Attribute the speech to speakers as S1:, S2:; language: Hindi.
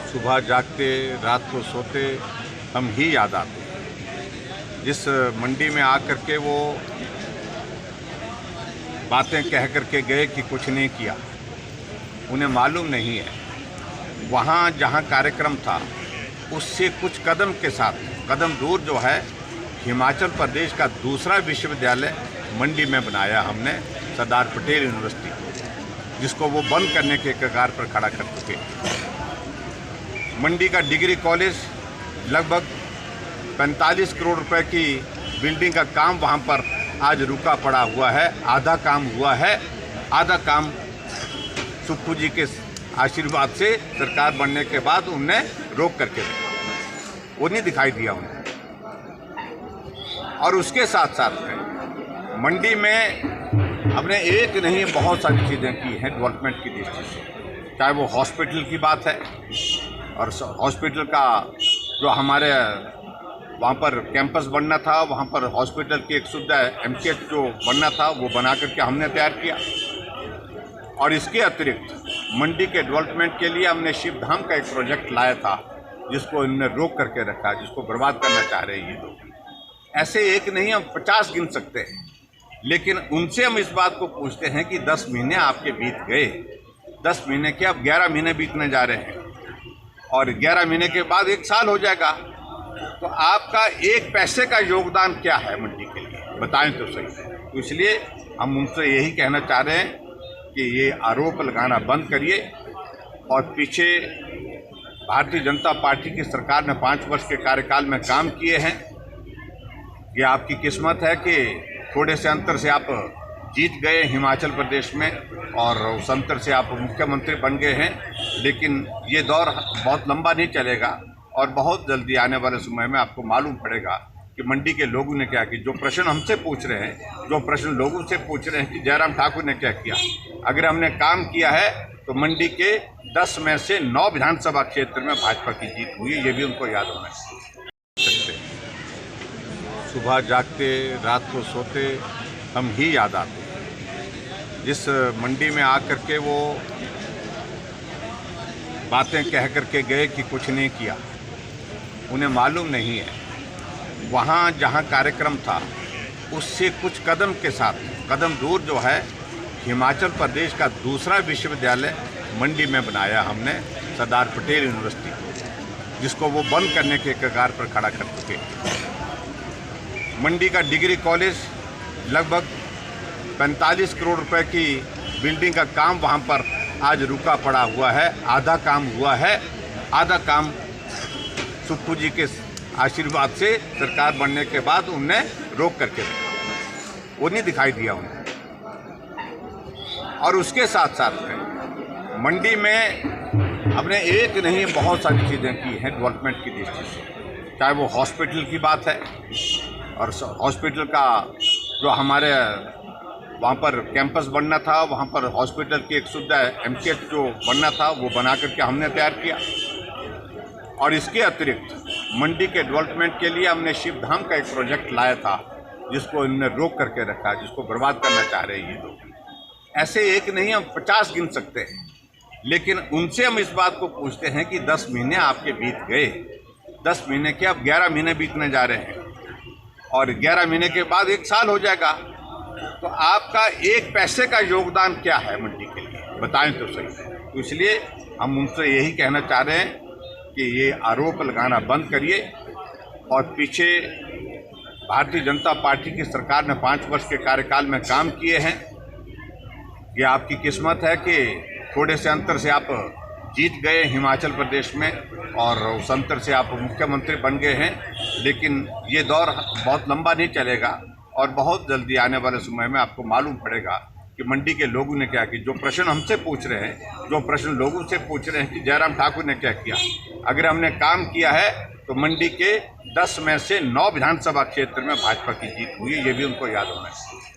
S1: सुबह जागते रात को सोते हम ही याद आते हैं। जिस मंडी में आकर के वो बातें कह करके गए कि कुछ नहीं किया, उन्हें मालूम नहीं है वहाँ जहाँ कार्यक्रम था उससे कुछ कदम के साथ कदम दूर जो है हिमाचल प्रदेश का दूसरा विश्वविद्यालय मंडी में बनाया हमने, सरदार पटेल यूनिवर्सिटी, जिसको वो बंद करने के कगार पर खड़ा कर चुके। मंडी का डिग्री कॉलेज लगभग 45 करोड़ रुपए की बिल्डिंग का काम वहाँ पर आज रुका पड़ा हुआ है। आधा काम हुआ है, आधा काम सुक्खू जी के आशीर्वाद से सरकार बनने के बाद उन्हें रोक करके रखा, वो नहीं दिखाई दिया उन्हें। और उसके साथ साथ में मंडी में हमने एक नहीं बहुत सारी चीज़ें की हैं डेवलपमेंट की दृष्टि से, चाहे वो हॉस्पिटल की बात है, और हॉस्पिटल का जो हमारे वहाँ पर कैंपस बनना था, वहाँ पर हॉस्पिटल की एक सुविधा एमकेएच जो बनना था वो बना करके हमने तैयार किया। और इसके अतिरिक्त मंडी के डेवलपमेंट के लिए हमने शिवधाम का एक प्रोजेक्ट लाया था, जिसको इन्होंने रोक करके रखा, जिसको बर्बाद करना चाह रहे हैं ये लोग। ऐसे एक नहीं, हम 50 गिन सकते हैं। लेकिन उनसे हम इस बात को पूछते हैं कि 10 महीने आपके बीत गए, 10 महीने के अब 11 महीने बीतने जा रहे हैं, और 11 महीने के बाद 1 साल हो जाएगा। तो आपका 1 पैसे का योगदान क्या है मंडी के लिए, बताएं तो सही। तो इसलिए हम उनसे यही कहना चाह रहे हैं कि ये आरोप लगाना बंद करिए। और पीछे भारतीय जनता पार्टी की सरकार ने 5 वर्ष के कार्यकाल में काम किए हैं। ये आपकी किस्मत है कि थोड़े से अंतर से आप जीत गए हिमाचल प्रदेश में, और उस अंतर से आप मुख्यमंत्री बन गए हैं। लेकिन ये दौर बहुत लंबा नहीं चलेगा, और बहुत जल्दी आने वाले समय में आपको मालूम पड़ेगा कि मंडी के लोगों ने क्या किया। जो प्रश्न हमसे पूछ रहे हैं, जो प्रश्न लोगों से पूछ रहे हैं कि जयराम ठाकुर ने क्या किया, अगर हमने काम किया है तो मंडी के 10 में से 9 विधानसभा क्षेत्र में भाजपा की जीत हुई है, ये भी उनको याद होना चाहिए। सुबह जागते रात को सोते हम ही याद आते हैं। जिस मंडी में आकर के वो बातें कह करके गए कि कुछ नहीं किया, उन्हें मालूम नहीं है वहाँ जहाँ कार्यक्रम था उससे कुछ कदम के साथ कदम दूर जो है हिमाचल प्रदेश का दूसरा विश्वविद्यालय मंडी में बनाया हमने, सरदार पटेल यूनिवर्सिटी, जिसको वो बंद करने के कगार पर खड़ा कर चुके। मंडी का डिग्री कॉलेज लगभग 45 करोड़ रुपए की बिल्डिंग का काम वहाँ पर आज रुका पड़ा हुआ है। आधा काम हुआ है, आधा काम सुक्खू जी के आशीर्वाद से सरकार बनने के बाद उन्हें रोक करके रखा, वो नहीं दिखाई दिया उन्हें। और उसके साथ साथ में मंडी में हमने एक नहीं बहुत सारी चीज़ें की हैं डेवलपमेंट की दृष्टि से, चाहे वो हॉस्पिटल की बात है, और हॉस्पिटल का जो हमारे वहाँ पर कैंपस बनना था, वहाँ पर हॉस्पिटल की एक सुविधा एमकेएच जो बनना था वो बना करके हमने तैयार किया। और इसके अतिरिक्त मंडी के डेवलपमेंट के लिए हमने शिवधाम का एक प्रोजेक्ट लाया था, जिसको इन्होंने रोक करके रखा, जिसको बर्बाद करना चाह रहे हैं ये लोग। ऐसे एक नहीं, हम 50 गिन सकते हैं। लेकिन उनसे हम इस बात को पूछते हैं कि 10 महीने आपके बीत गए, 10 महीने के अब 11 महीने बीतने जा रहे हैं, और 11 महीने के बाद 1 साल हो जाएगा। तो आपका 1 पैसे का योगदान क्या है मंडी के लिए, बताएं तो सही। तो इसलिए हम उनसे यही कहना चाह रहे हैं कि ये आरोप लगाना बंद करिए। और पीछे भारतीय जनता पार्टी की सरकार ने 5 वर्ष के कार्यकाल में काम किए हैं। ये आपकी किस्मत है कि थोड़े से अंतर से आप जीत गए हिमाचल प्रदेश में, और उस अंतर से आप मुख्यमंत्री बन गए हैं। लेकिन ये दौर बहुत लंबा नहीं चलेगा, और बहुत जल्दी आने वाले समय में आपको मालूम पड़ेगा कि मंडी के लोगों ने क्या किया। जो प्रश्न हमसे पूछ रहे हैं, जो प्रश्न लोगों से पूछ रहे हैं कि जयराम ठाकुर ने क्या किया, अगर हमने काम किया है तो मंडी के 10 में से 9 विधानसभा क्षेत्र में भाजपा की जीत हुई है, ये भी उनको याद होना चाहिए।